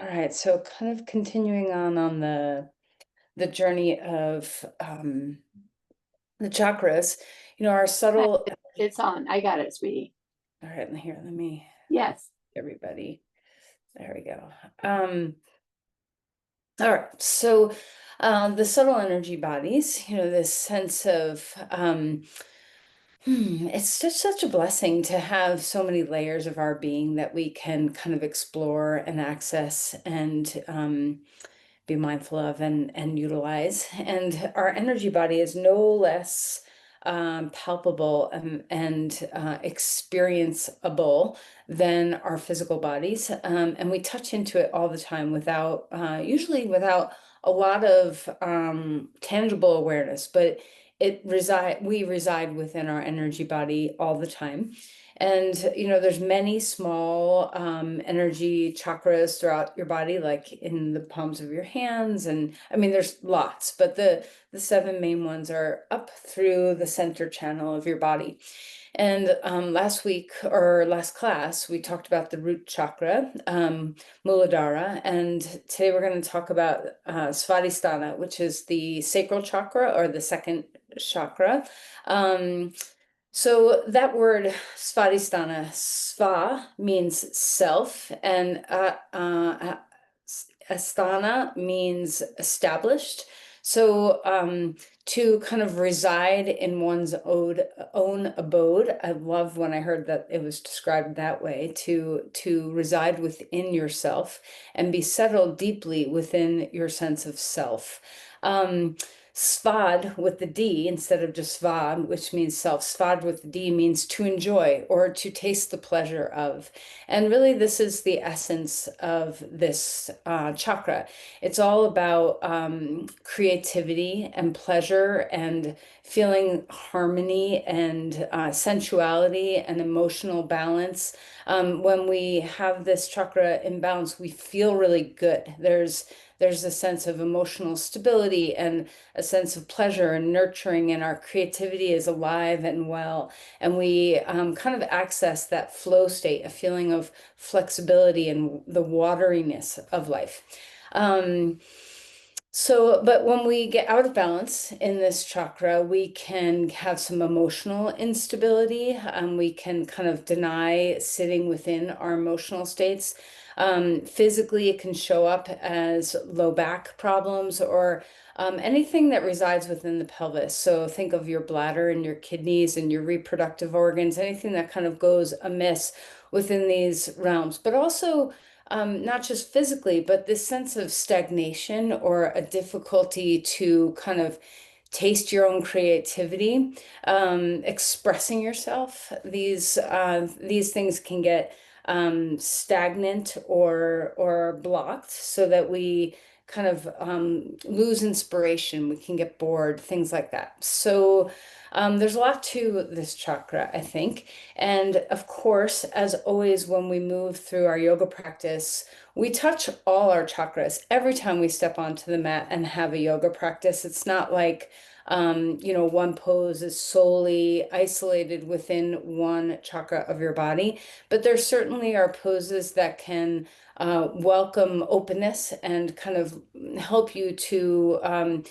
All right, so kind of continuing on the journey of the chakras, our Okay, subtle. it's on. I got it, sweetie. All right, here, let me Yes. everybody. There we go. All right, so the subtle energy bodies, this sense of it's just such a blessing to have so many layers of our being that we can kind of explore and access and be mindful of and utilize. And our energy body is no less palpable and experienceable than our physical bodies. And we touch into it all the time without, usually without a lot of tangible awareness, but we reside within our energy body all the time. And there's many small energy chakras throughout your body, like in the palms of your hands, and I mean there's lots, but the seven main ones are up through the center channel of your body. And last week or last class, we talked about the root chakra, Muladhara, and today we're going to talk about Svadhisthana, which is the sacral chakra or the second chakra. So that word Svadhisthana, sva means self, and asthana means established. So to kind of reside in one's own abode. I love when I heard that it was described that way, to reside within yourself and be settled deeply within your sense of self. Svad with the D instead of just svad, which means self. Svad with the D means to enjoy or to taste the pleasure of. And really, this is the essence of this chakra. It's all about creativity and pleasure and feeling harmony and sensuality and emotional balance. When we have this chakra in balance, we feel really good. There's a sense of emotional stability and a sense of pleasure and nurturing, and our creativity is alive and well. And we kind of access that flow state, a feeling of flexibility and the wateriness of life. But when we get out of balance in this chakra, we can have some emotional instability. We can kind of deny sitting within our emotional states. Physically, it can show up as low back problems or anything that resides within the pelvis. So think of your bladder and your kidneys and your reproductive organs, anything that kind of goes amiss within these realms, but also not just physically, but this sense of stagnation or a difficulty to kind of taste your own creativity, expressing yourself. These things can get stagnant or blocked, so that we kind of lose inspiration. We can get bored, things like that. So there's a lot to this chakra, I think. And of course, as always, when we move through our yoga practice, we touch all our chakras every time we step onto the mat and have a yoga practice. It's not like, one pose is solely isolated within one chakra of your body, but there certainly are poses that can welcome openness and kind of help you to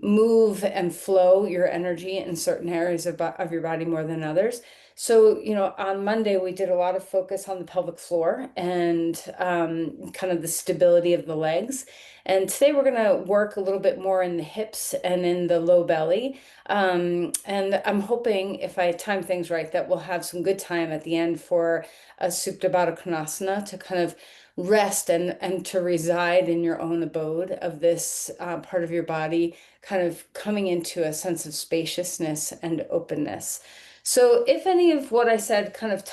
move and flow your energy in certain areas of your body more than others. So, on Monday, we did a lot of focus on the pelvic floor and kind of the stability of the legs. And today we're going to work a little bit more in the hips and in the low belly. And I'm hoping, if I time things right, that we'll have some good time at the end for a Supta Baddha Konasana to kind of rest and to reside in your own abode of this part of your body, kind of coming into a sense of spaciousness and openness. So if any of what I said kind of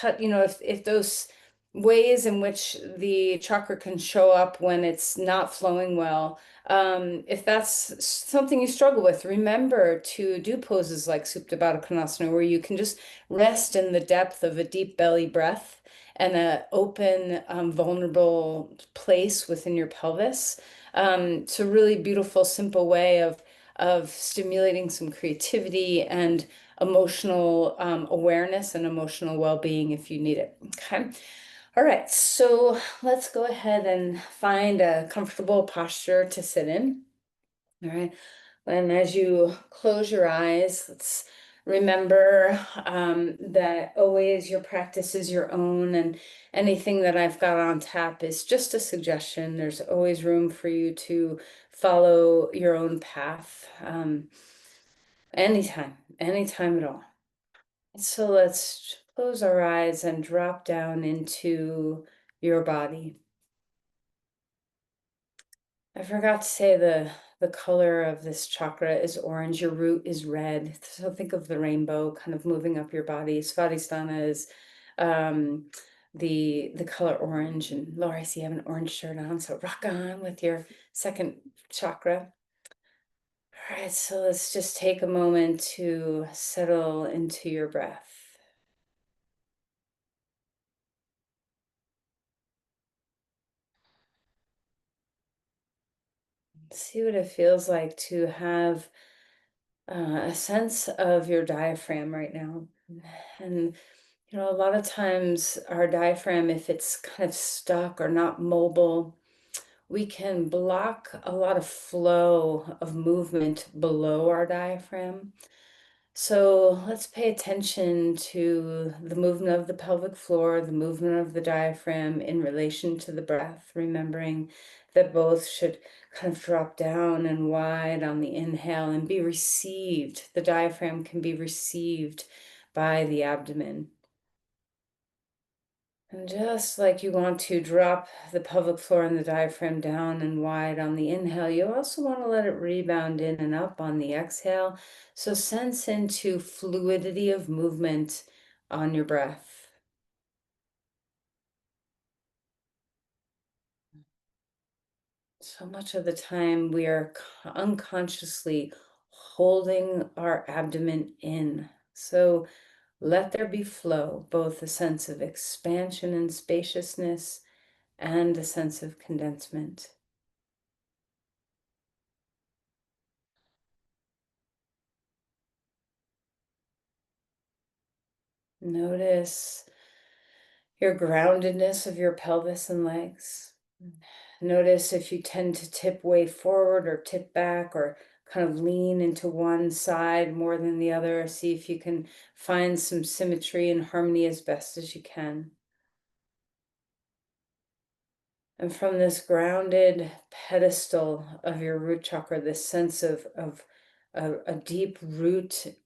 if those ways in which the chakra can show up when it's not flowing well, if that's something you struggle with, remember to do poses like Supta Baddha Konasana, where you can just rest in the depth of a deep belly breath and an open, vulnerable place within your pelvis. It's a really beautiful, simple way of stimulating some creativity and emotional awareness and emotional well-being if you need it. Okay. All right, so let's go ahead and find a comfortable posture to sit in. All right. And as you close your eyes, let's remember that always your practice is your own, and anything that I've got on tap is just a suggestion. There's always room for you to follow your own path, anytime at all. So let's close our eyes and drop down into your body. I forgot to say the color of this chakra is orange. Your root is red. So think of the rainbow kind of moving up your body. Svadhisthana is um, the color orange. And Laura, I see you have an orange shirt on, so rock on with your second chakra. All right, so let's just take a moment to settle into your breath. See what it feels like to have a sense of your diaphragm right now. And, a lot of times our diaphragm, if it's kind of stuck or not mobile, we can block a lot of flow of movement below our diaphragm. So let's pay attention to the movement of the pelvic floor, the movement of the diaphragm in relation to the breath, remembering that both should kind of drop down and wide on the inhale and be received. The diaphragm can be received by the abdomen. And just like you want to drop the pelvic floor and the diaphragm down and wide on the inhale, you also want to let it rebound in and up on the exhale. So sense into fluidity of movement on your breath. So much of the time we are unconsciously holding our abdomen in. So let there be flow, both a sense of expansion and spaciousness and a sense of condensement. Notice your groundedness of your pelvis and legs. Notice if you tend to tip way forward or tip back or kind of lean into one side more than the other. See if you can find some symmetry and harmony as best as you can. And from this grounded pedestal of your root chakra, this sense of a deep rootedness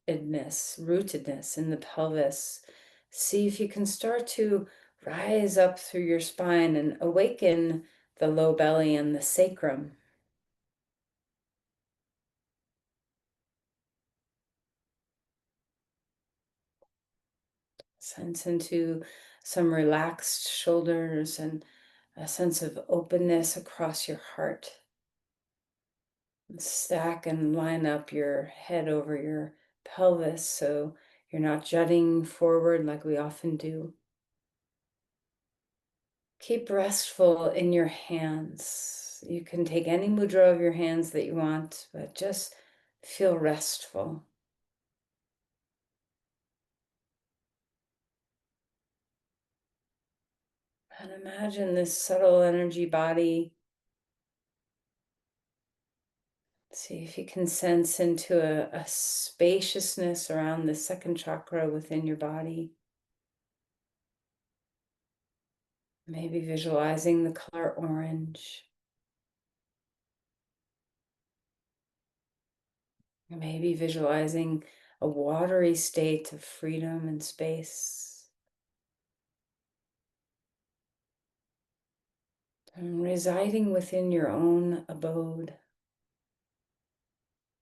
in the pelvis, see if you can start to rise up through your spine and awaken the low belly and the sacrum. Sense into some relaxed shoulders and a sense of openness across your heart. Stack and line up your head over your pelvis so you're not jutting forward like we often do. Keep restful in your hands. You can take any mudra of your hands that you want, but just feel restful. And imagine this subtle energy body. See if you can sense into a spaciousness around the second chakra within your body. Maybe visualizing the color orange. Maybe visualizing a watery state of freedom and space. And residing within your own abode.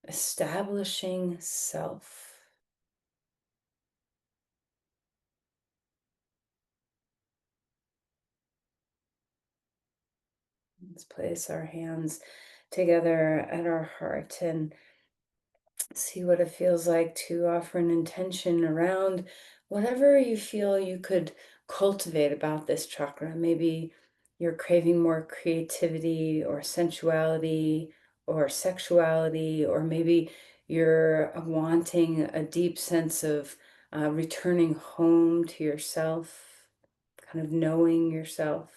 Establishing self. Let's place our hands together at our heart and see what it feels like to offer an intention around whatever you feel you could cultivate about this chakra. Maybe you're craving more creativity or sensuality or sexuality, or maybe you're wanting a deep sense of returning home to yourself, kind of knowing yourself.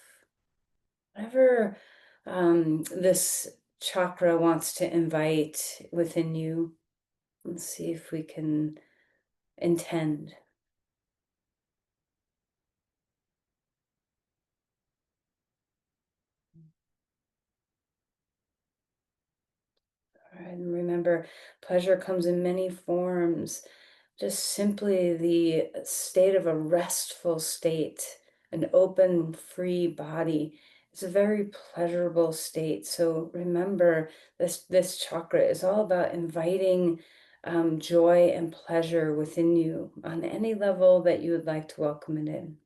Whatever this chakra wants to invite within you. Let's see if we can intend. All right, and remember, pleasure comes in many forms. Just simply the state of a restful state, an open, free body. It's a very pleasurable state. So remember, this chakra is all about inviting joy and pleasure within you on any level that you would like to welcome it in.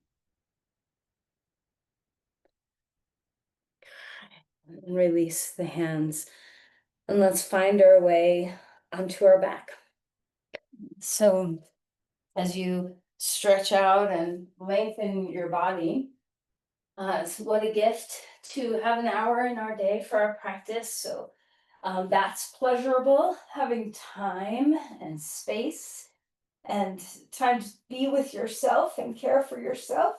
And release the hands. And let's find our way onto our back. So as you stretch out and lengthen your body, so what a gift to have an hour in our day for our practice. So that's pleasurable, having time and space and time to be with yourself and care for yourself.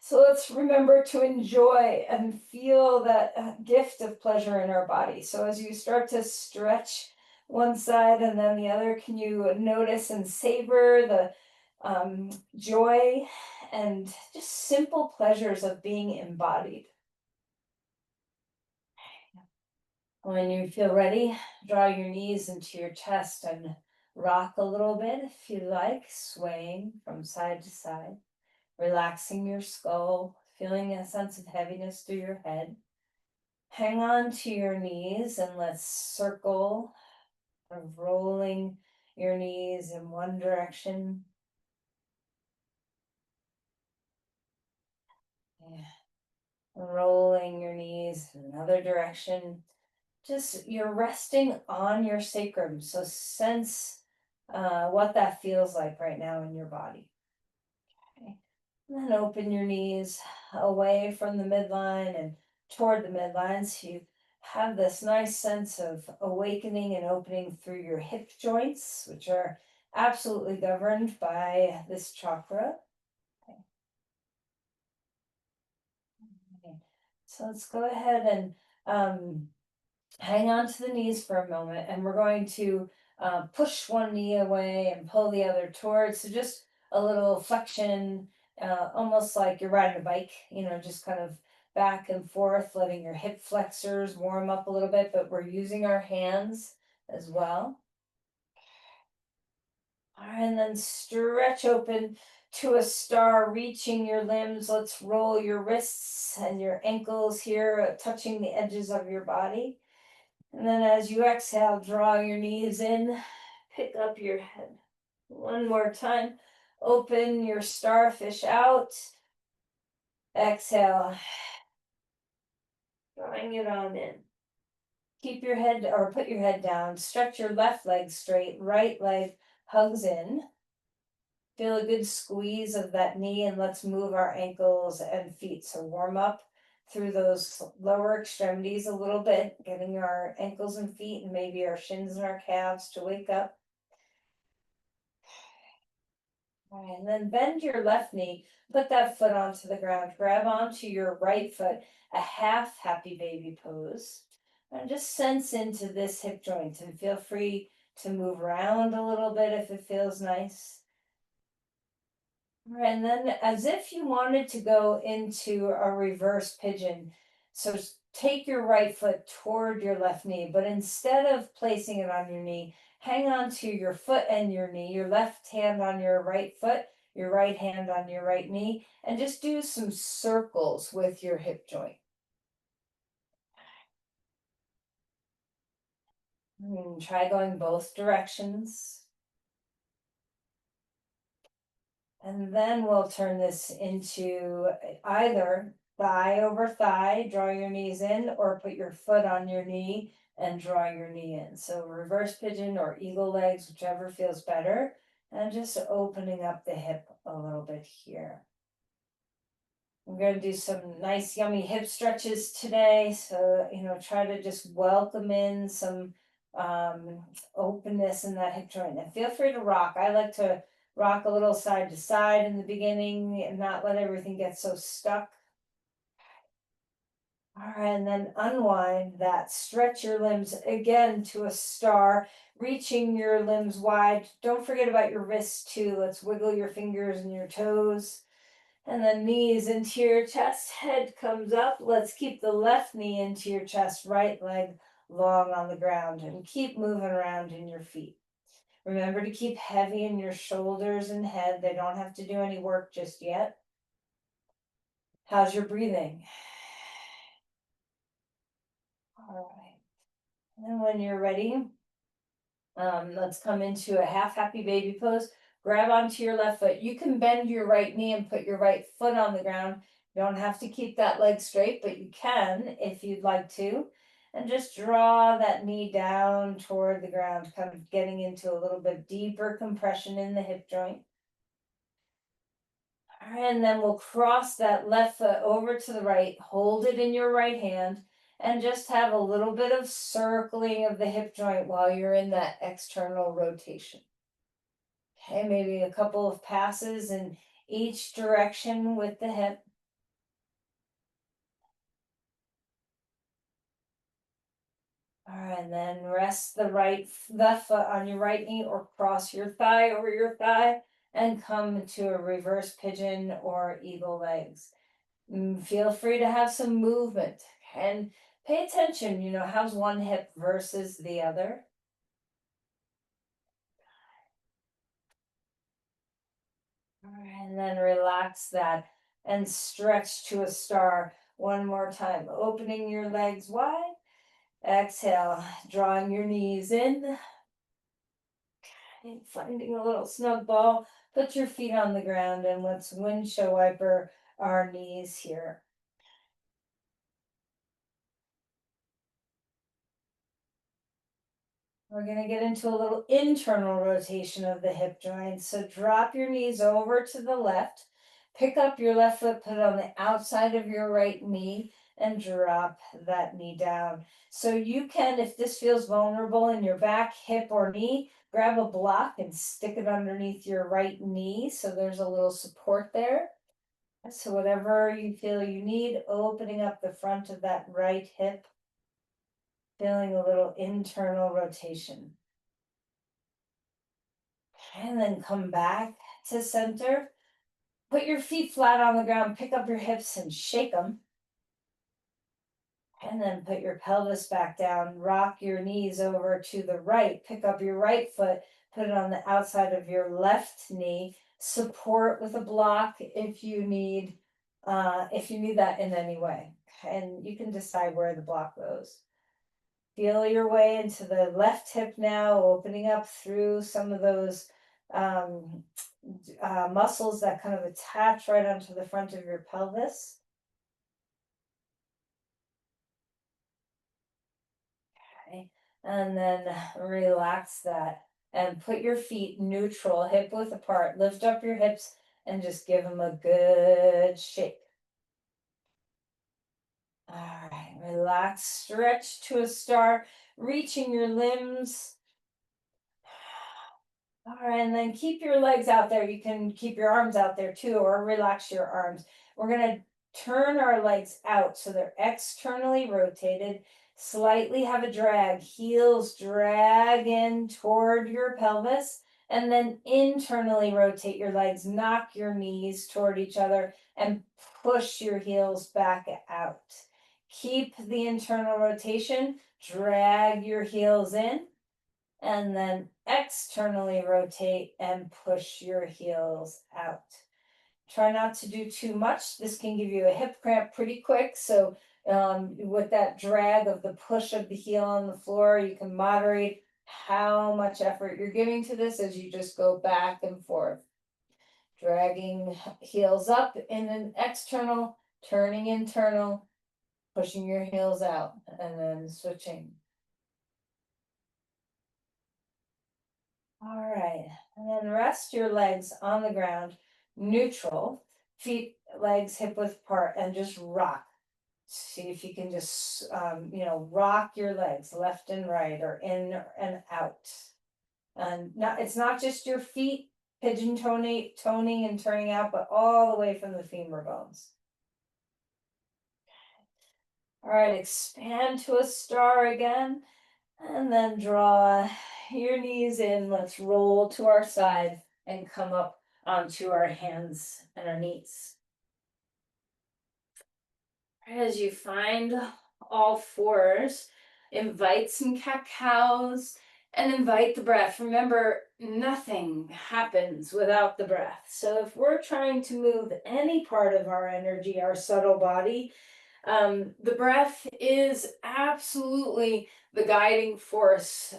So let's remember to enjoy and feel that gift of pleasure in our body. So as you start to stretch one side and then the other, can you notice and savor the joy and just simple pleasures of being embodied? When you feel ready, draw your knees into your chest and rock a little bit if you like, swaying from side to side, relaxing your skull, feeling a sense of heaviness through your head. Hang on to your knees and let's circle, of rolling your knees in one direction. Yeah. Rolling your knees in another direction. Just you're resting on your sacrum. So sense what that feels like right now in your body. Okay. And then open your knees away from the midline and toward the midline. So you have this nice sense of awakening and opening through your hip joints, which are absolutely governed by this chakra. Okay. Okay. So let's go ahead and hang on to the knees for a moment, and we're going to push one knee away and pull the other towards. So just a little flexion, almost like you're riding a bike, just kind of back and forth, letting your hip flexors warm up a little bit, but we're using our hands as well. All right, and then stretch open to a star, reaching your limbs. Let's roll your wrists and your ankles here, touching the edges of your body. And then as you exhale, draw your knees in, pick up your head. One more time. Open your starfish out. Exhale, drawing it on in. Keep your head or put your head down. Stretch your left leg straight, right leg hugs in. Feel a good squeeze of that knee, and let's move our ankles and feet. So warm up through those lower extremities a little bit, getting our ankles and feet and maybe our shins and our calves to wake up. All right, and then bend your left knee, put that foot onto the ground, grab onto your right foot, a half happy baby pose. And just sense into this hip joint and feel free to move around a little bit if it feels nice. And then as if you wanted to go into a reverse pigeon. So take your right foot toward your left knee, but instead of placing it on your knee, hang on to your foot and your knee, your left hand on your right foot, your right hand on your right knee, and just do some circles with your hip joint. And try going both directions. And then we'll turn this into either thigh over thigh, draw your knees in, or put your foot on your knee and draw your knee in. So reverse pigeon or eagle legs, whichever feels better. And just opening up the hip a little bit here. We're going to do some nice, yummy hip stretches today. So, try to just welcome in some openness in that hip joint. And feel free to rock. I like to rock a little side to side in the beginning and not let everything get so stuck. All right, and then unwind that. Stretch your limbs again to a star, reaching your limbs wide. Don't forget about your wrists too. Let's wiggle your fingers and your toes. And then knees into your chest, head comes up. Let's keep the left knee into your chest, right leg long on the ground, and keep moving around in your feet. Remember to keep heavy in your shoulders and head. They don't have to do any work just yet. How's your breathing? All right. And when you're ready, let's come into a half happy baby pose. Grab onto your left foot. You can bend your right knee and put your right foot on the ground. You don't have to keep that leg straight, but you can if you'd like to. And just draw that knee down toward the ground, kind of getting into a little bit deeper compression in the hip joint. All right, and then we'll cross that left foot over to the right, hold it in your right hand, and just have a little bit of circling of the hip joint while you're in that external rotation. Okay, maybe a couple of passes in each direction with the hip. All right, and then rest the left foot on your right knee or cross your thigh over your thigh and come to a reverse pigeon or eagle legs. Feel free to have some movement and pay attention, how's one hip versus the other? All right, and then relax that and stretch to a star one more time, opening your legs wide. Exhale, drawing your knees in and finding a little snug ball. Put your feet on the ground and let's windshield wiper our knees here. We're going to get into a little internal rotation of the hip joint. So drop your knees over to the left. Pick up your left foot, put it on the outside of your right knee, and drop that knee down. So you can, if this feels vulnerable in your back, hip, or knee, grab a block and stick it underneath your right knee. So there's a little support there. So whatever you feel you need, opening up the front of that right hip, feeling a little internal rotation. And then come back to center. Put your feet flat on the ground, pick up your hips and shake them. And then put your pelvis back down, rock your knees over to the right, pick up your right foot, put it on the outside of your left knee, support with a block if you need that in any way. And you can decide where the block goes. Feel your way into the left hip now, opening up through some of those muscles that kind of attach right onto the front of your pelvis. Okay. And then relax that and put your feet neutral, hip width apart. Lift up your hips and just give them a good shake. All right, relax, stretch to a star, reaching your limbs. All right, and then keep your legs out there. You can keep your arms out there too, or relax your arms. We're going to turn our legs out so they're externally rotated. Slightly have a drag. Heels drag in toward your pelvis, and then internally rotate your legs. Knock your knees toward each other and push your heels back out. Keep the internal rotation. Drag your heels in and then externally rotate and push your heels out. Try not to do too much. This can give you a hip cramp pretty quick. So with that drag of the push of the heel on the floor, you can moderate how much effort you're giving to this as you just go back and forth. Dragging heels up in an external, turning internal, pushing your heels out, and then switching. All right, and then rest your legs on the ground, neutral, feet, legs, hip width apart, and just rock. See if you can just, rock your legs left and right or in and out. And not, it's not just your feet, pigeon toning and turning out, but all the way from the femur bones. All right, expand to a star again, and then draw your knees in. Let's roll to our side and come up onto our hands and our knees. As you find all fours, invite some cat cows and invite the breath. Remember, nothing happens without the breath. So if we're trying to move any part of our energy, our subtle body, the breath is absolutely the guiding force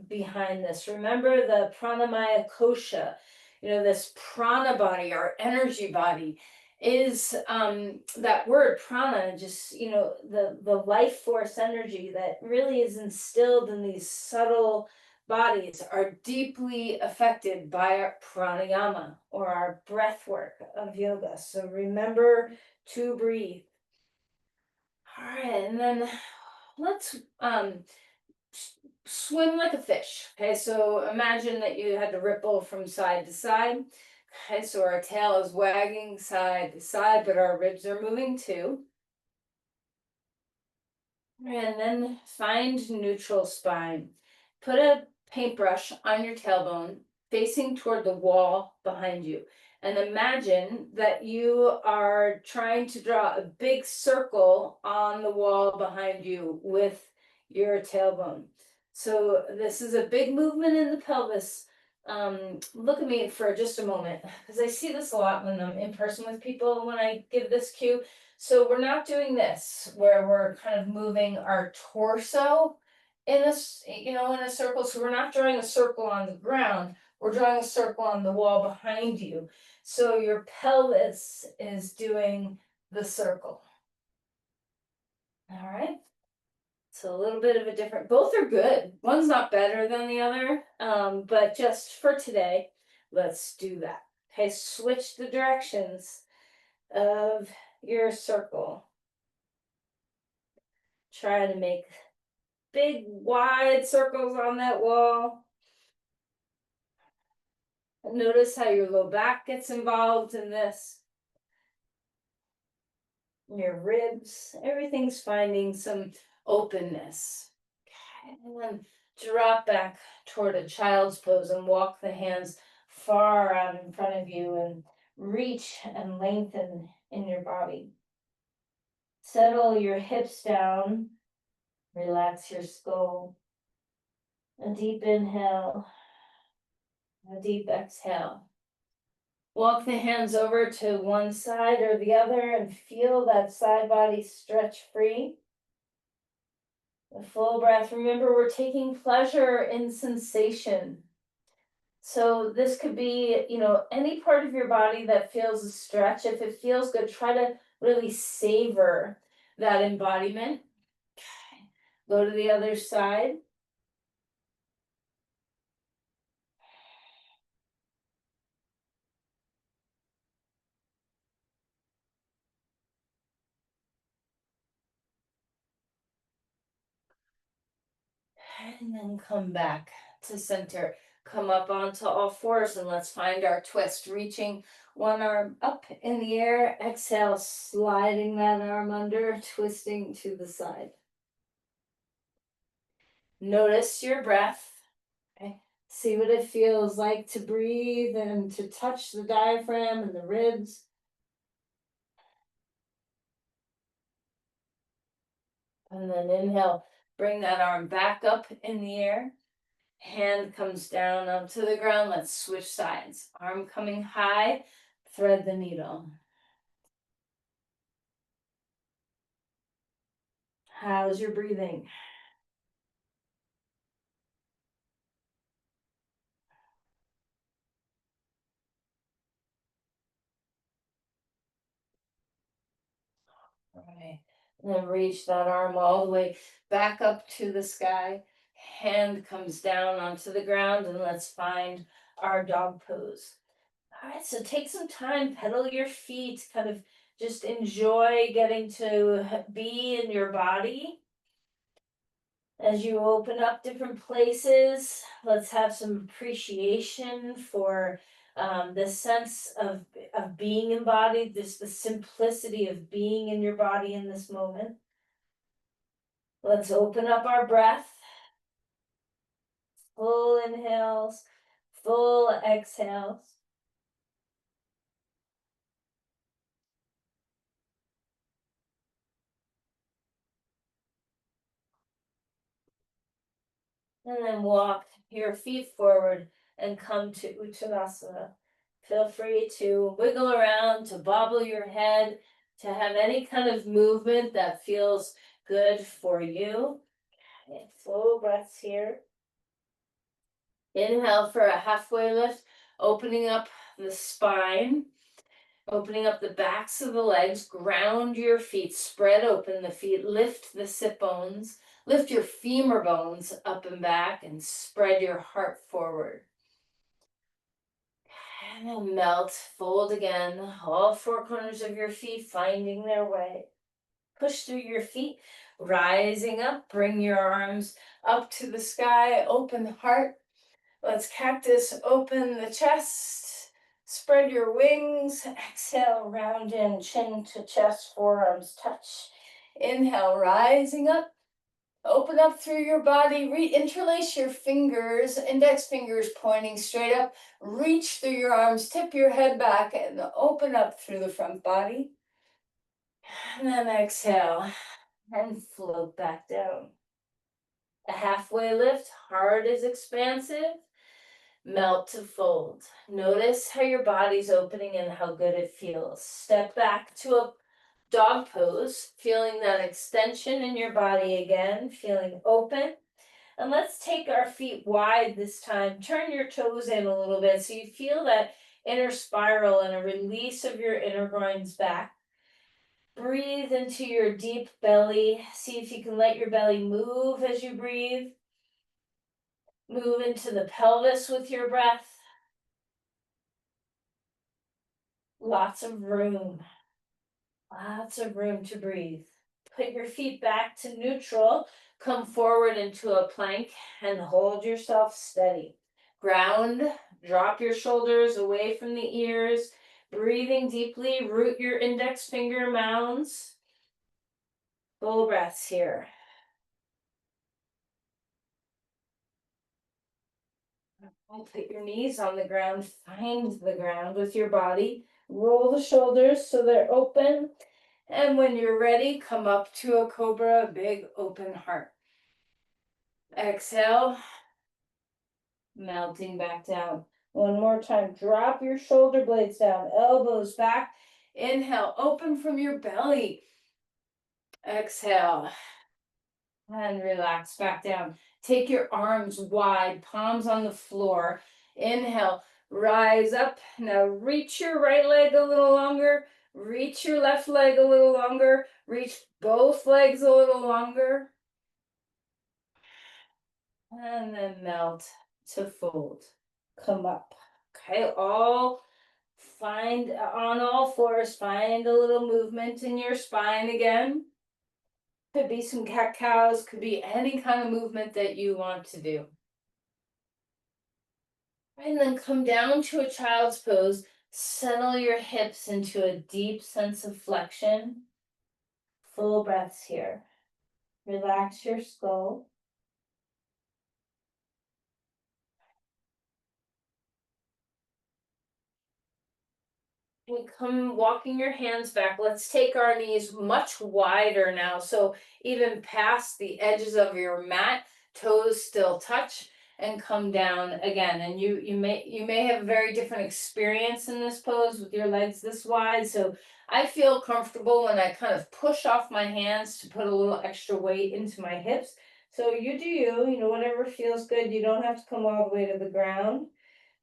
behind this. Remember the pranamaya kosha, this prana body, our energy body, is that word prana, just the life force energy that really is instilled in these subtle bodies are deeply affected by our pranayama or our breath work of yoga. So remember to breathe. All right, and then let's swim like a fish. Okay, so imagine that you had to ripple from side to side. Okay, so our tail is wagging side to side, but our ribs are moving too. And then find neutral spine. Put a paintbrush on your tailbone facing toward the wall behind you. And imagine that you are trying to draw a big circle on the wall behind you with your tailbone. So this is a big movement in the pelvis. Look at me for just a moment, because I see this a lot when I'm in person with people when I give this cue. So we're not doing this where we're kind of moving our torso in a circle. So we're not drawing a circle on the ground. We're drawing a circle on the wall behind you. So your pelvis is doing the circle. All right. So a little bit of a different, both are good. One's not better than the other. But just for today, let's do that. Okay, switch the directions of your circle. Try to make big, wide circles on that wall. Notice how your low back gets involved in this. Your ribs, everything's finding some openness. Okay, and then drop back toward a child's pose and walk the hands far out in front of you and reach and lengthen in your body. Settle your hips down. Relax your skull. A deep inhale. A deep exhale. Walk the hands over to one side or the other and feel that side body stretch free. A full breath. Remember, we're taking pleasure in sensation. So this could be, any part of your body that feels a stretch. If it feels good, try to really savor that embodiment. Okay. Go to the other side. And then come back to center. Come up onto all fours and let's find our twist. Reaching one arm up in the air. Exhale, sliding that arm under, twisting to the side. Notice your breath. Okay. See what it feels like to breathe and to touch the diaphragm and the ribs. And then inhale, bring that arm back up in the air. Hand comes down onto the ground. Let's switch sides. Arm coming high, thread the needle. How's your breathing? All right. And then reach that arm all the way back up to the sky. Hand comes down onto the ground and let's find our dog pose. All right, so take some time, pedal your feet, kind of just enjoy getting to be in your body. As you open up different places, let's have some appreciation for the sense of being embodied, just the simplicity of being in your body in this moment. Let's open up our breath. Full inhales, full exhales. And then walk your feet forward and come to Uttanasana. Feel free to wiggle around, to bobble your head, to have any kind of movement that feels good for you. Okay, full breaths here. Inhale for a halfway lift, opening up the spine, opening up the backs of the legs, ground your feet, spread open the feet, lift the sit bones, lift your femur bones up and back, and spread your heart forward. And then melt, fold again, all four corners of your feet finding their way. Push through your feet, rising up, bring your arms up to the sky, open the heart. Let's cactus, open the chest, spread your wings, exhale, round in, chin to chest, forearms touch. Inhale, rising up, open up through your body, interlace your fingers, index fingers pointing straight up, reach through your arms, tip your head back, and open up through the front body. And then exhale, and float back down. A halfway lift, heart is expansive. Melt to fold. Notice how your body's opening and how good it feels. Step back to a dog pose, feeling that extension in your body again, feeling open. And let's take our feet wide this time. Turn your toes in a little bit so you feel that inner spiral and a release of your inner groins back. Breathe into your deep belly. See if you can let your belly move as you breathe. Move into the pelvis with your breath. Lots of room. Lots of room to breathe. Put your feet back to neutral. Come forward into a plank and hold yourself steady. Ground, drop your shoulders away from the ears. Breathing deeply, root your index finger mounds. Full breaths here. Put your knees on the ground, find the ground with your body. Roll the shoulders so they're open. And when you're ready, come up to a cobra, big open heart. Exhale, melting back down. One more time, drop your shoulder blades down, elbows back. Inhale, open from your belly. Exhale, and relax back down. Take your arms wide, palms on the floor. Inhale, rise up. Now reach your right leg a little longer. Reach your left leg a little longer. Reach both legs a little longer. And then melt to fold. Come up. Okay, all find on all fours, find a little movement in your spine again. Could be some cat cows, could be any kind of movement that you want to do. And then come down to a child's pose. Settle your hips into a deep sense of flexion. Full breaths here. Relax your skull. And come walking your hands back. Let's take our knees much wider now. So even past the edges of your mat, toes still touch, and come down again. And you may have a very different experience in this pose with your legs this wide. So I feel comfortable when I kind of push off my hands to put a little extra weight into my hips. So you do you know, whatever feels good. You don't have to come all the way to the ground.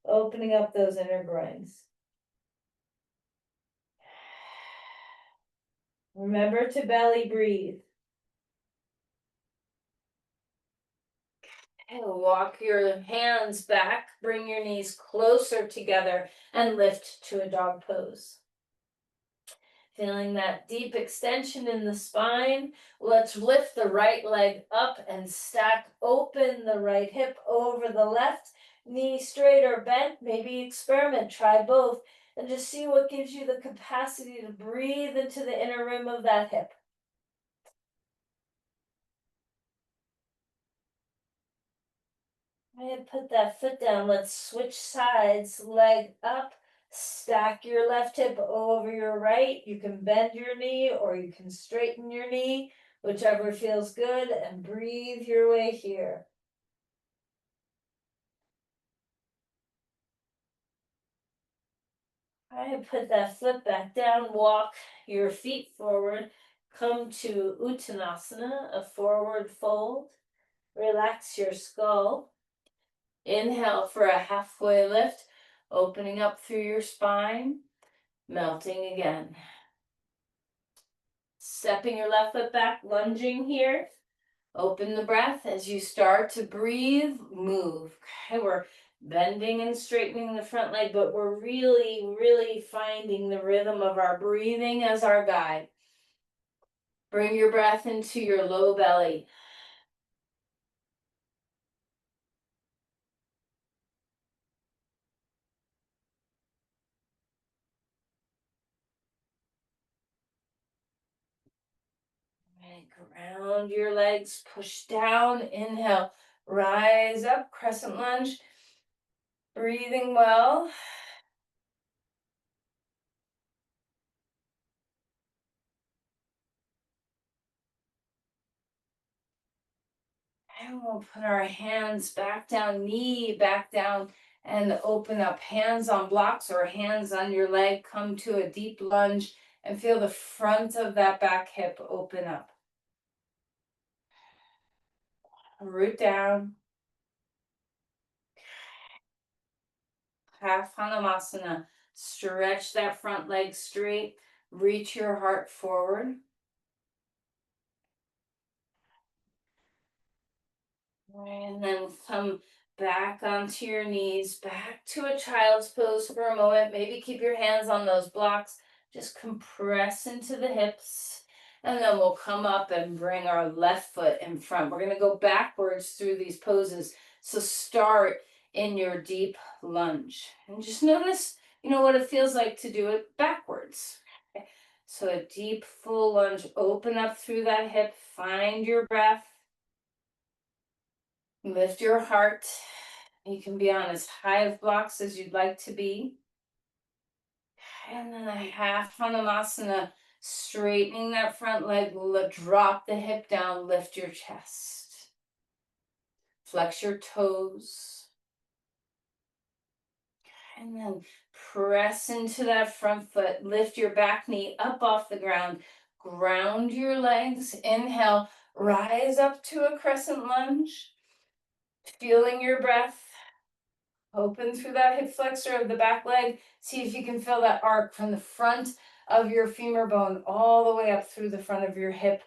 Opening up those inner groins. Remember to belly breathe. And walk your hands back, bring your knees closer together, and lift to a dog pose. Feeling that deep extension in the spine, let's lift the right leg up and stack open the right hip over the left. knee straight or bent, maybe experiment, try both, and just see what gives you the capacity to breathe into the inner rim of that hip. And put that foot down. Let's switch sides. Leg up. Stack your left hip over your right. You can bend your knee or you can straighten your knee, whichever feels good, and breathe your way here. All right, put that foot back down. Walk your feet forward. Come to Uttanasana, a forward fold. Relax your skull. Inhale for a halfway lift, opening up through your spine. Melting again. Stepping your left foot back, lunging here. Open the breath as you start to breathe, move. Okay, we're bending and straightening the front leg, but we're really finding the rhythm of our breathing as our guide. Bring your breath into your low belly. Right, ground your legs, push down, inhale, rise up, crescent lunge. Breathing well. And we'll put our hands back down, knee back down, and open up. Hands on blocks or hands on your leg. Come to a deep lunge and feel the front of that back hip open up. Root down. Half Hanumasana. Stretch that front leg straight. Reach your heart forward. And then come back onto your knees, back to a child's pose for a moment. Maybe keep your hands on those blocks. Just compress into the hips. And then we'll come up and bring our left foot in front. We're going to go backwards through these poses. So start in your deep lunge. And just notice, what it feels like to do it backwards. Okay. So a deep full lunge. Open up through that hip. Find your breath. Lift your heart. You can be on as high of blocks as you'd like to be. And then a half Hanumasana, straightening that front leg, drop the hip down, lift your chest. Flex your toes. And then press into that front foot, lift your back knee up off the ground, ground your legs, inhale, rise up to a crescent lunge, feeling your breath. Open through that hip flexor of the back leg. See if you can feel that arc from the front of your femur bone all the way up through the front of your hip.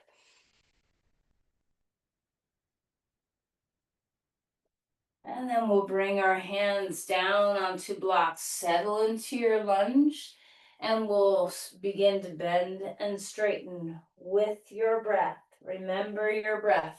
And then we'll bring our hands down onto blocks. Settle into your lunge. And we'll begin to bend and straighten with your breath. Remember your breath.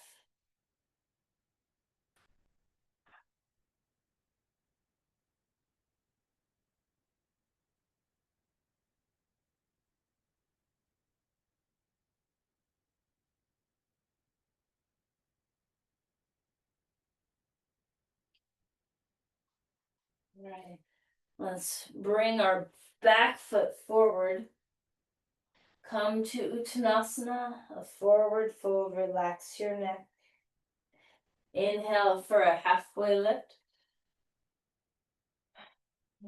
Right. Let's bring our back foot forward. Come to Uttanasana, a forward fold. Relax your neck. Inhale for a halfway lift.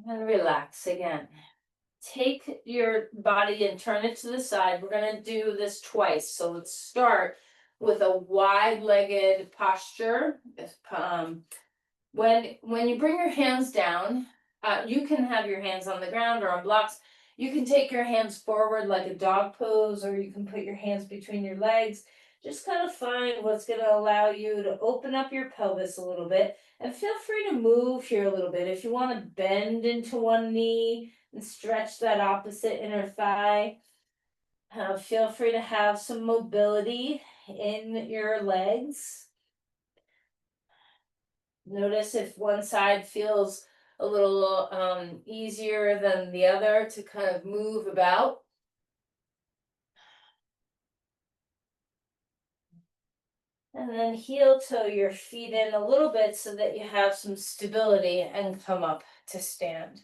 And relax again. Take your body and turn it to the side. We're going to do this twice. So let's start with a wide-legged posture. When you bring your hands down, you can have your hands on the ground or on blocks. You can take your hands forward like a dog pose, or you can put your hands between your legs. Just kind of find what's going to allow you to open up your pelvis a little bit. And feel free to move here a little bit. If you want to bend into one knee and stretch that opposite inner thigh, feel free to have some mobility in your legs. Notice if one side feels a little easier than the other to kind of move about. And then heel toe your feet in a little bit so that you have some stability and come up to stand.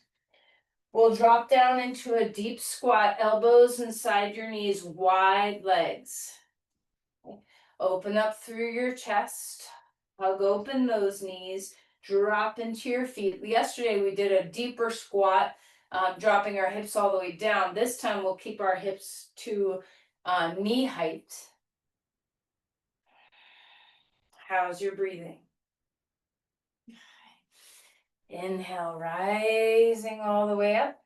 We'll drop down into a deep squat, elbows inside your knees, wide legs. Open up through your chest, hug open those knees, drop into your feet. Yesterday we did a deeper squat, dropping our hips all the way down. This time we'll keep our hips to knee height. How's your breathing? Inhale, rising all the way up.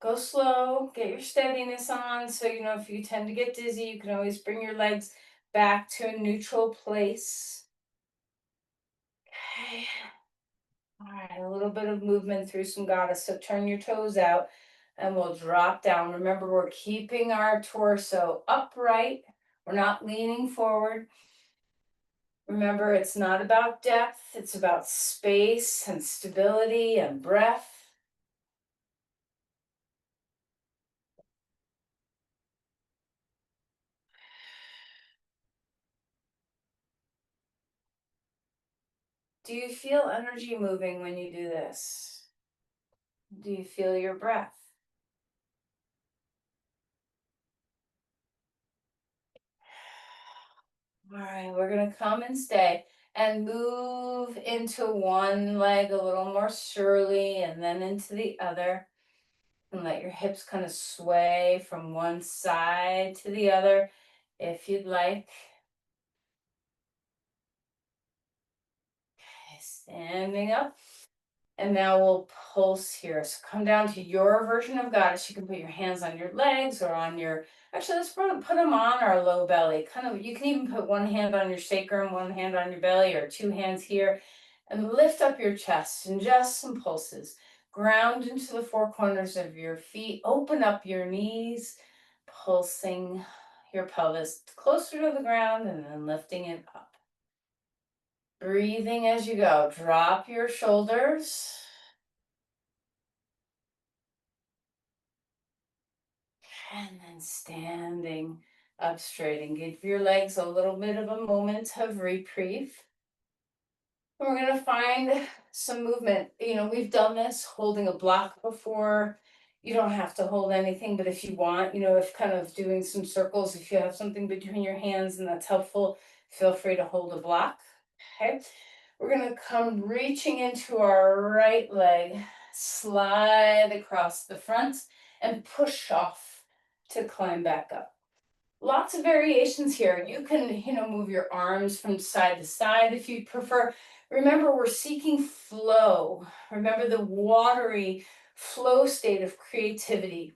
Go slow, get your steadiness on. So, if you tend to get dizzy, you can always bring your legs back to a neutral place. Okay. All right, a little bit of movement through some goddess. So turn your toes out and we'll drop down. Remember, we're keeping our torso upright. We're not leaning forward. Remember, it's not about depth, it's about space and stability and breath. Do you feel energy moving when you do this? Do you feel your breath? All right, we're going to come and stay and move into one leg a little more surely and then into the other. And let your hips kind of sway from one side to the other if you'd like. Okay, standing up. And now we'll pulse here. So come down to your version of goddess. You can put your hands on your legs or on your, actually let's put them on our low belly. Kind of, you can even put one hand on your sacrum, one hand on your belly, or two hands here. And lift up your chest and just some pulses. Ground into the four corners of your feet. Open up your knees, pulsing your pelvis closer to the ground and then lifting it up. Breathing as you go. Drop your shoulders. And then standing up straight and give your legs a little bit of a moment of reprieve. We're going to find some movement. We've done this holding a block before. You don't have to hold anything, but if you want, if kind of doing some circles, if you have something between your hands and that's helpful, feel free to hold a block. Okay. We're going to come reaching into our right leg, slide across the front and push off to climb back up. Lots of variations here. You can, move your arms from side to side if you prefer. Remember, we're seeking flow. Remember the watery flow state of creativity.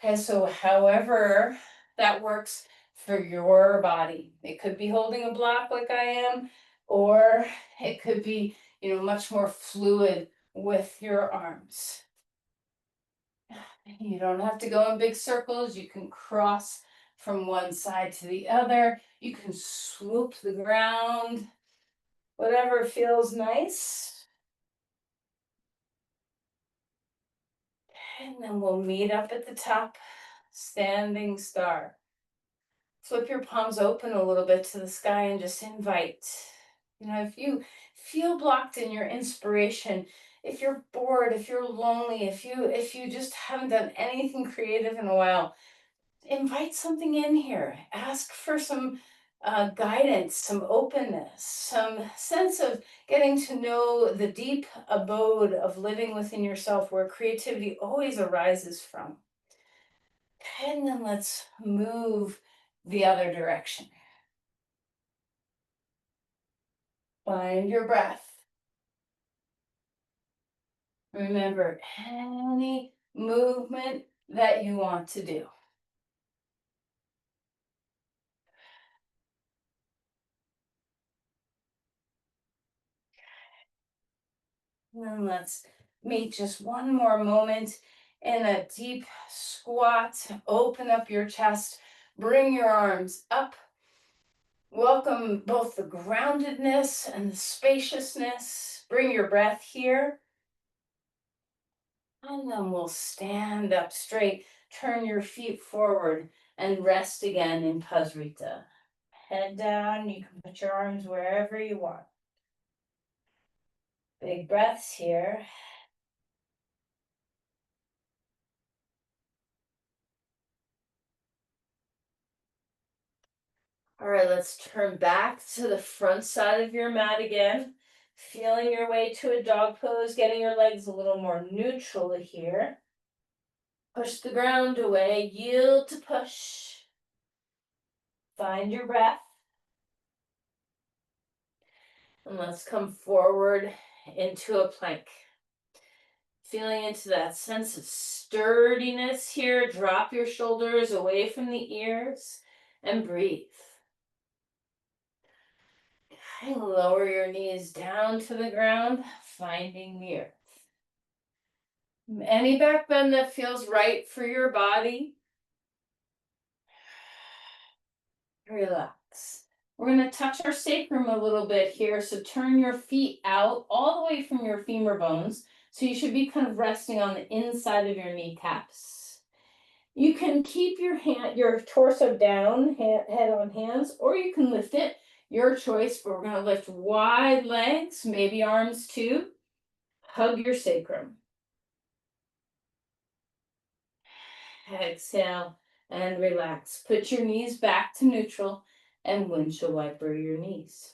Okay, so however that works for your body. It could be holding a block like I am, or it could be, much more fluid with your arms. You don't have to go in big circles. You can cross from one side to the other. You can swoop the ground, whatever feels nice. And then we'll meet up at the top, standing star. Flip your palms open a little bit to the sky and just invite. If you feel blocked in your inspiration, if you're bored, if you're lonely, if you just haven't done anything creative in a while, invite something in here. Ask for some guidance, some openness, some sense of getting to know the deep abode of living within yourself where creativity always arises from. And then let's move the other direction. Find your breath. Remember any movement that you want to do. And then let's meet just one more moment in a deep squat. Open up your chest, bring your arms up, Welcome both the groundedness and the spaciousness. Bring your breath here. And then we'll stand up straight. Turn your feet forward and rest again in Pasrita. Head down. You can put your arms wherever you want. Big breaths here. All right, let's turn back to the front side of your mat again. Feeling your way to a dog pose, getting your legs a little more neutral here. Push the ground away, yield to push. Find your breath. And let's come forward into a plank. Feeling into that sense of sturdiness here. Drop your shoulders away from the ears and breathe. And lower your knees down to the ground, finding the earth. Any back bend that feels right for your body. Relax. We're going to touch our sacrum a little bit here. So turn your feet out all the way from your femur bones. So you should be kind of resting on the inside of your kneecaps. You can keep your torso down, head on hands, or you can lift it. Your choice, but we're going to lift wide legs, maybe arms too. Hug your sacrum. Exhale and relax. Put your knees back to neutral and windshield wiper your knees.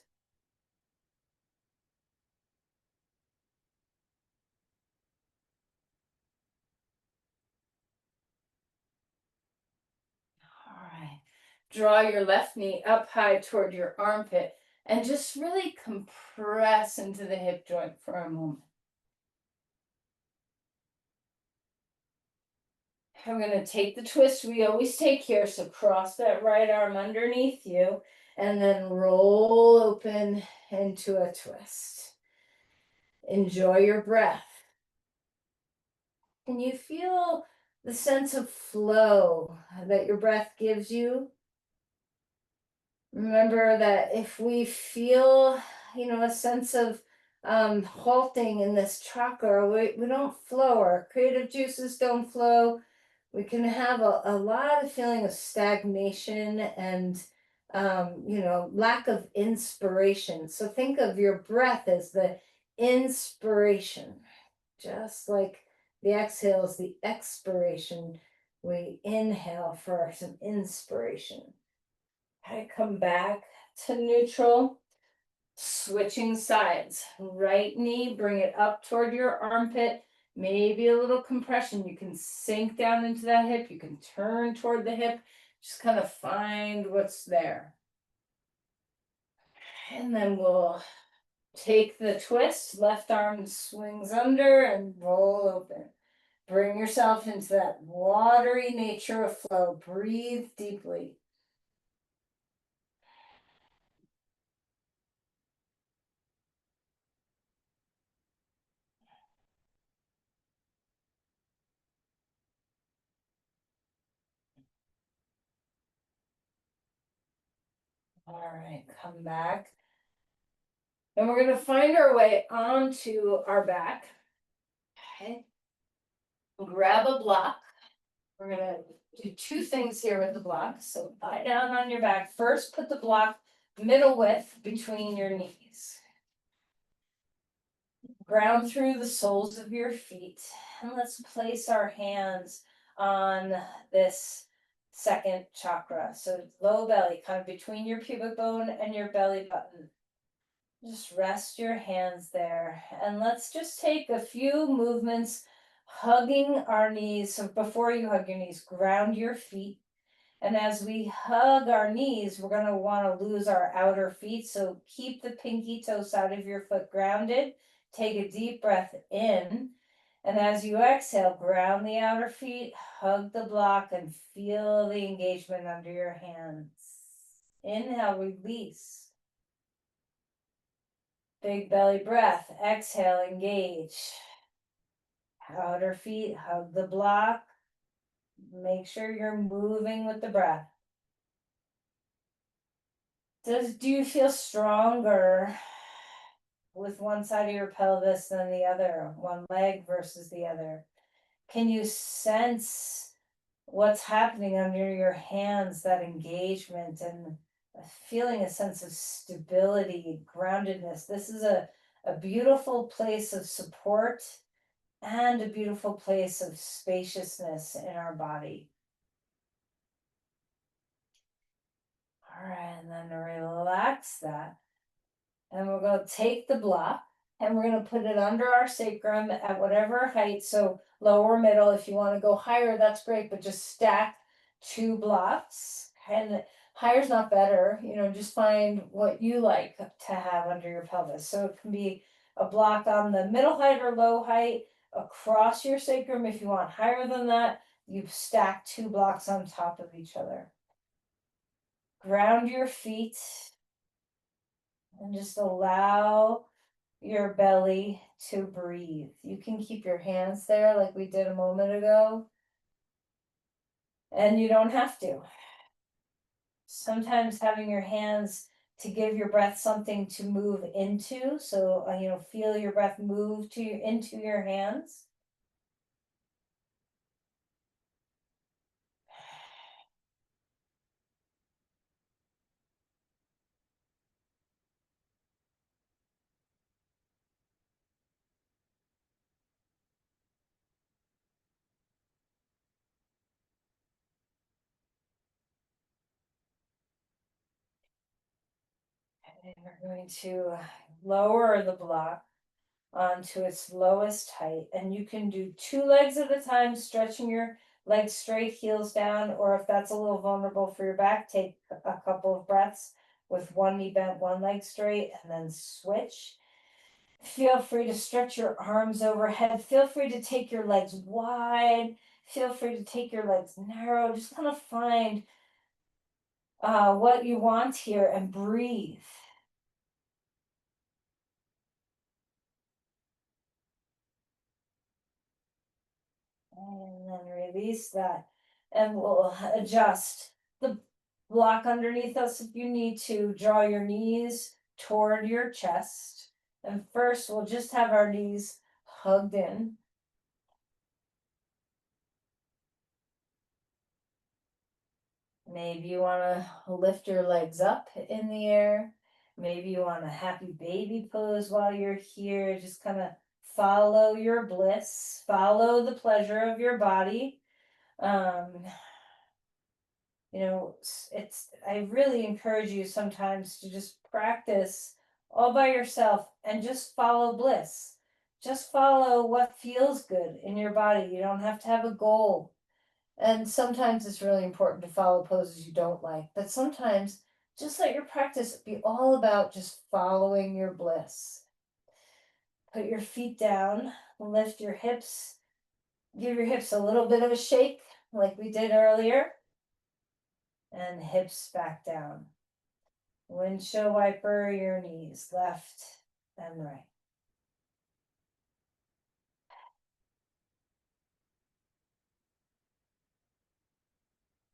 All right. Draw your left knee up high toward your armpit and just really compress into the hip joint for a moment. I'm going to take the twist we always take here. So cross that right arm underneath you and then roll open into a twist. Enjoy your breath. Can you feel the sense of flow that your breath gives you? Remember that if we feel, a sense of halting in this chakra, we don't flow. Our creative juices don't flow. We can have a lot of feeling of stagnation and, lack of inspiration. So think of your breath as the inspiration, just like the exhale is the expiration. We inhale for some inspiration. I come back to neutral, switching sides. Right knee, bring it up toward your armpit. Maybe a little compression. You can sink down into that hip. You can turn toward the hip. Just kind of find what's there. And then we'll take the twist. Left arm swings under and roll open. Bring yourself into that watery nature of flow. Breathe deeply. All right, come back. And we're going to find our way onto our back. Okay. Grab a block. We're going to do two things here with the block. So lie down on your back. First, put the block middle width between your knees. Ground through the soles of your feet. And let's place our hands on this second chakra. So low belly, kind of between your pubic bone and your belly button. Just rest your hands there. And let's just take a few movements hugging our knees. So before you hug your knees, ground your feet. And as we hug our knees, we're going to want to lose our outer feet. So keep the pinky toe side of your foot grounded. Take a deep breath in. And as you exhale, ground the outer feet, hug the block, and feel the engagement under your hands. Inhale, release. Big belly breath. Exhale, engage. Outer feet, hug the block. Make sure you're moving with the breath. Do you feel stronger with one side of your pelvis than the other, one leg versus the other? Can you sense what's happening under your hands, that engagement and feeling a sense of stability, groundedness? This is a beautiful place of support and a beautiful place of spaciousness in our body. All right, and then relax that. And we're going to take the block and we're going to put it under our sacrum at whatever height. So lower, middle. If you want to go higher, that's great, but just stack two blocks. And higher is not better. Just find what you like to have under your pelvis. So it can be a block on the middle height or low height across your sacrum. If you want higher than that, you stack two blocks on top of each other. Ground your feet and just allow your belly to breathe. You can keep your hands there like we did a moment ago, and you don't have to. Sometimes having your hands to give your breath something to move into. So, feel your breath move into your hands. And we're going to lower the block onto its lowest height. And you can do two legs at a time, stretching your legs straight, heels down, or if that's a little vulnerable for your back, take a couple of breaths with one knee bent, one leg straight, and then switch. Feel free to stretch your arms overhead. Feel free to take your legs wide. Feel free to take your legs narrow. Just kind of find what you want here and breathe. And then release that. And we'll adjust the block underneath us if you need to. Draw your knees toward your chest. And first, we'll just have our knees hugged in. Maybe you want to lift your legs up in the air. Maybe you want a happy baby pose while you're here. Just kind of follow your bliss, follow the pleasure of your body. Um, I really encourage you sometimes to just practice all by yourself and just follow bliss. Just follow what feels good in your body. You don't have to have a goal. And sometimes it's really important to follow poses you don't like, but sometimes just let your practice be all about just following your bliss. Put your feet down, lift your hips, give your hips a little bit of a shake like we did earlier, and hips back down. Windshield wiper your knees, left and right.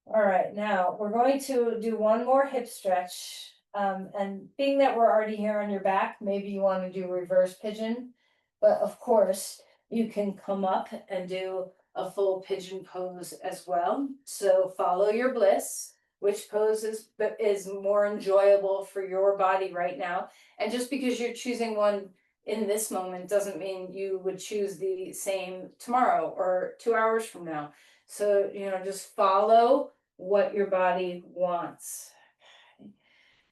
All right, now we're going to do one more hip stretch. And being that we're already here on your back, maybe you want to do reverse pigeon. But of course, you can come up and do a full pigeon pose as well. So follow your bliss, which pose is more enjoyable for your body right now. And just because you're choosing one in this moment doesn't mean you would choose the same tomorrow or 2 hours from now. So, just follow what your body wants.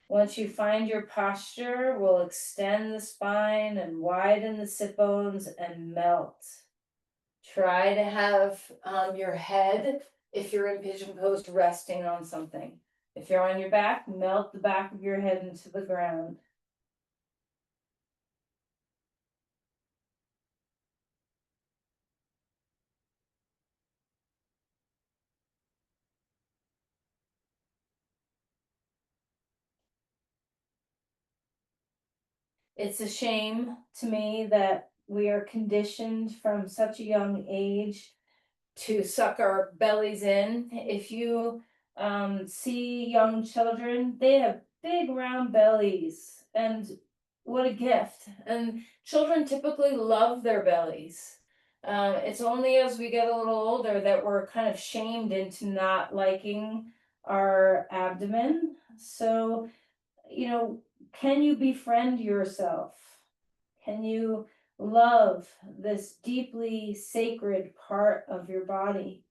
Once you find your posture, we'll extend the spine and widen the sit bones and melt. Try to have your head, if you're in pigeon pose, resting on something. If you're on your back, melt the back of your head into the ground. It's a shame to me that we are conditioned from such a young age to suck our bellies in. If you see young children, they have big round bellies, and what a gift. And children typically love their bellies. It's only as we get a little older that we're kind of shamed into not liking our abdomen. So, you know, can you befriend yourself? Can you love this deeply sacred part of your body?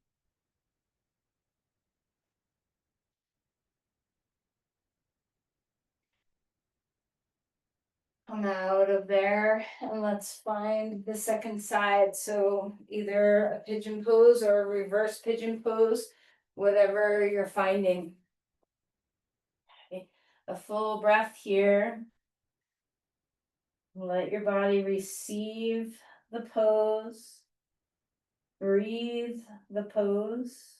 Come out of there and let's find the second side. So either a pigeon pose or a reverse pigeon pose, whatever you're finding. Okay. A full breath here. Let your body receive the pose. Breathe the pose.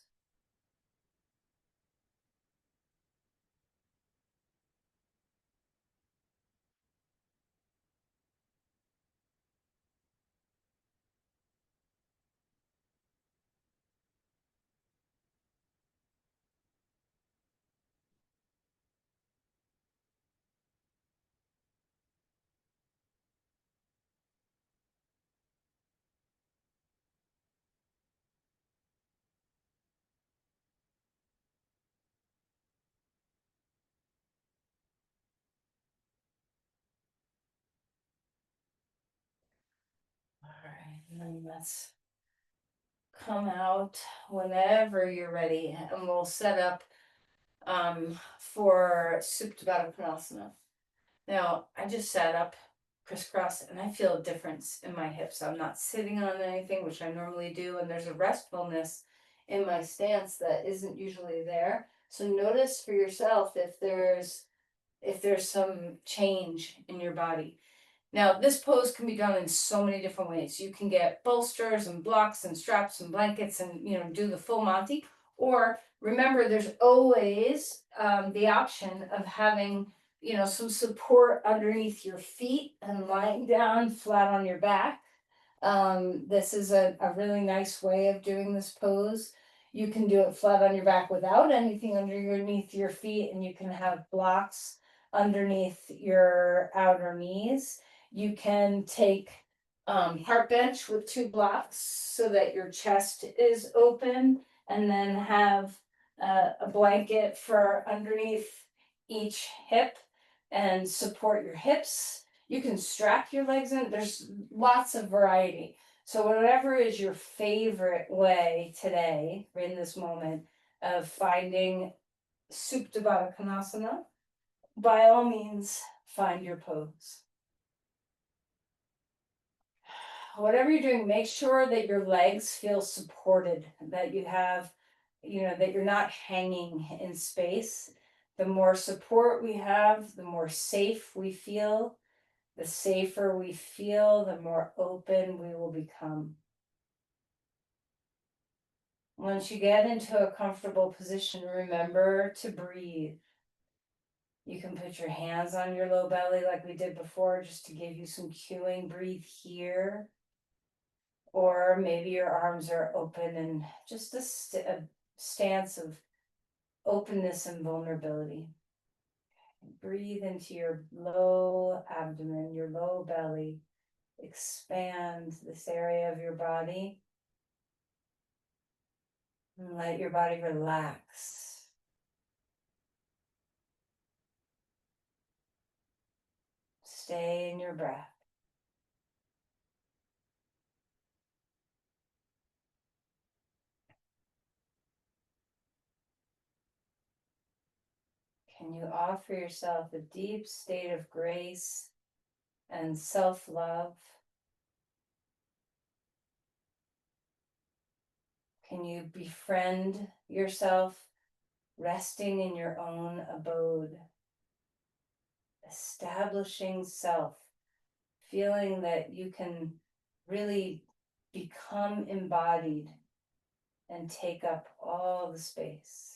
All right, and then let's come out whenever you're ready, and we'll set up for Supta Baddha Konasana. Now, I just sat up crisscross and I feel a difference in my hips. I'm not sitting on anything, which I normally do, and there's a restfulness in my stance that isn't usually there. So notice for yourself if there's some change in your body. Now, this pose can be done in so many different ways. You can get bolsters and blocks and straps and blankets and, do the full Monty. Or remember, there's always the option of having, some support underneath your feet and lying down flat on your back. This is a really nice way of doing this pose. You can do it flat on your back without anything underneath your feet, and you can have blocks underneath your outer knees. You can take heart bench with two blocks so that your chest is open, and then have a blanket for underneath each hip and support your hips. You can strap your legs in. There's lots of variety. So whatever is your favorite way today, in this moment, of finding Supta Baddha Konasana, by all means, find your pose. Whatever you're doing, make sure that your legs feel supported, that you have, that you're not hanging in space. The more support we have, the more safe we feel. The safer we feel, the more open we will become. Once you get into a comfortable position, remember to breathe. You can put your hands on your low belly like we did before, just to give you some cueing. Breathe here. Or maybe your arms are open and just a stance of openness and vulnerability. Breathe into your low abdomen, your low belly. Expand this area of your body. And let your body relax. Stay in your breath. Can you offer yourself a deep state of grace and self-love? Can you befriend yourself, resting in your own abode, establishing self, feeling that you can really become embodied and take up all the space?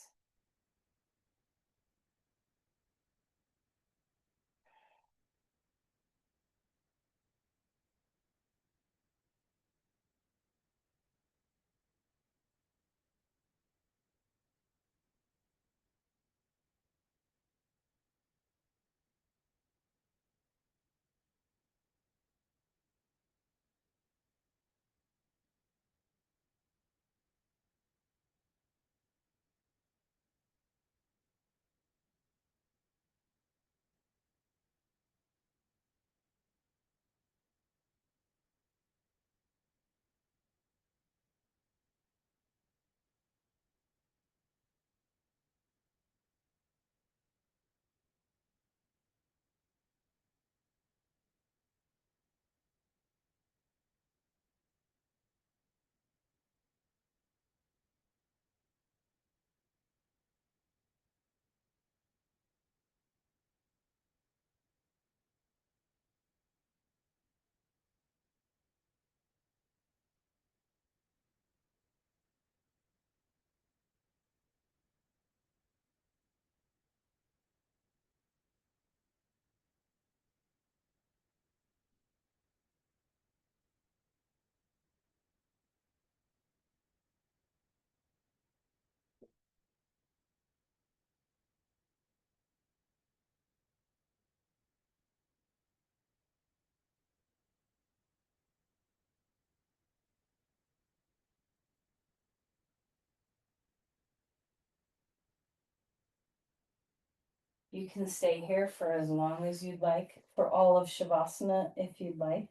You can stay here for as long as you'd like, for all of Shavasana if you'd like.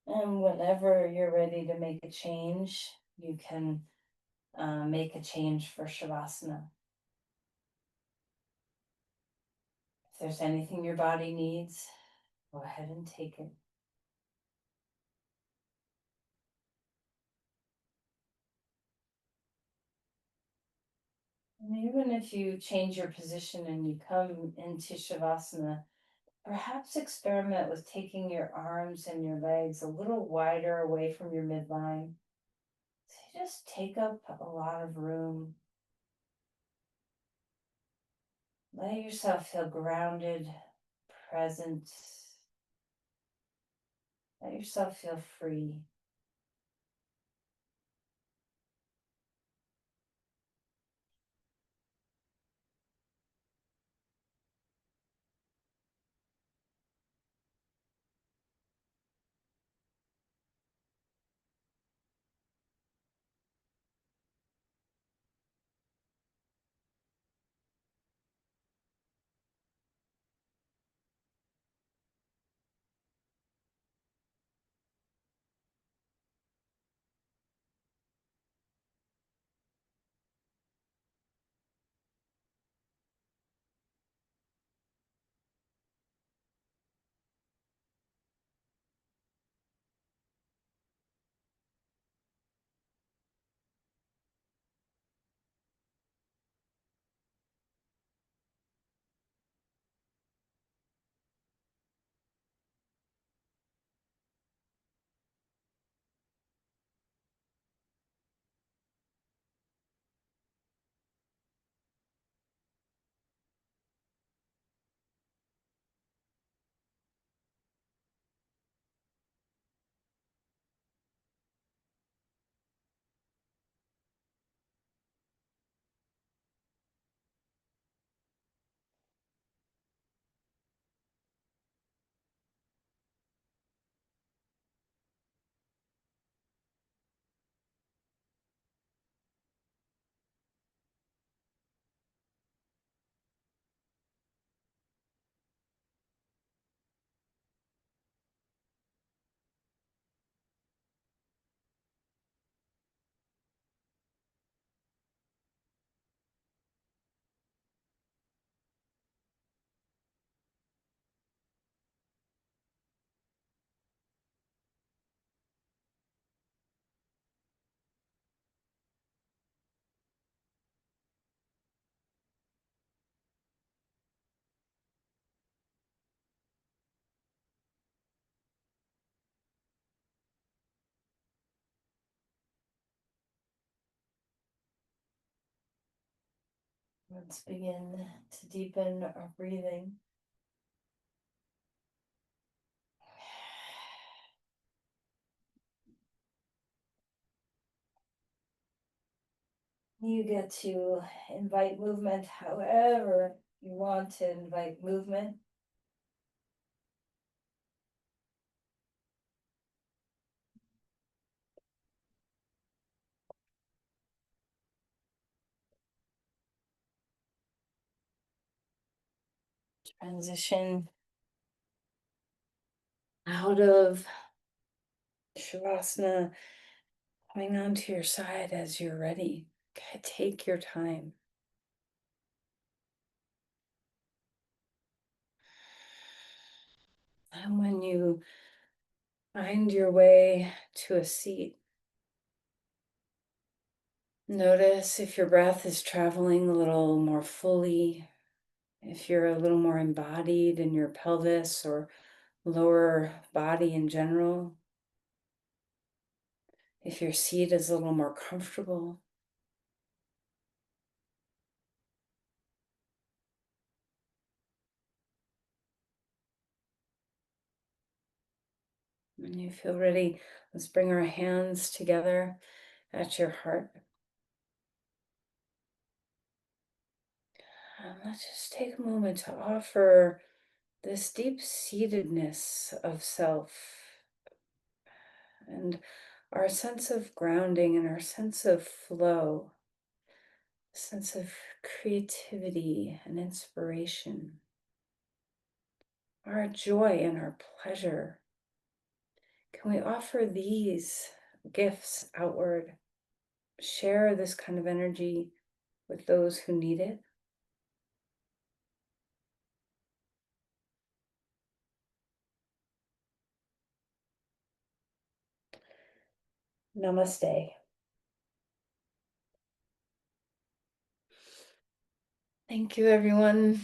And whenever you're ready to make a change, you can make a change for Shavasana. If there's anything your body needs, go ahead and take it. And even if you change your position and you come into Shavasana, perhaps experiment with taking your arms and your legs a little wider away from your midline. So you just take up a lot of room. Let yourself feel grounded, present. Let yourself feel free. Let's begin to deepen our breathing. You get to invite movement however you want to invite movement. Transition out of Shavasana, coming onto your side as you're ready. Okay, take your time. And when you find your way to a seat, notice if your breath is traveling a little more fully, if you're a little more embodied in your pelvis or lower body in general, if your seat is a little more comfortable. When you feel ready, let's bring our hands together at your heart. And let's just take a moment to offer this deep-seatedness of self and our sense of grounding and our sense of flow, sense of creativity and inspiration. our joy and our pleasure. Can we offer these gifts outward? Share this kind of energy with those who need it? Namaste. Thank you, everyone.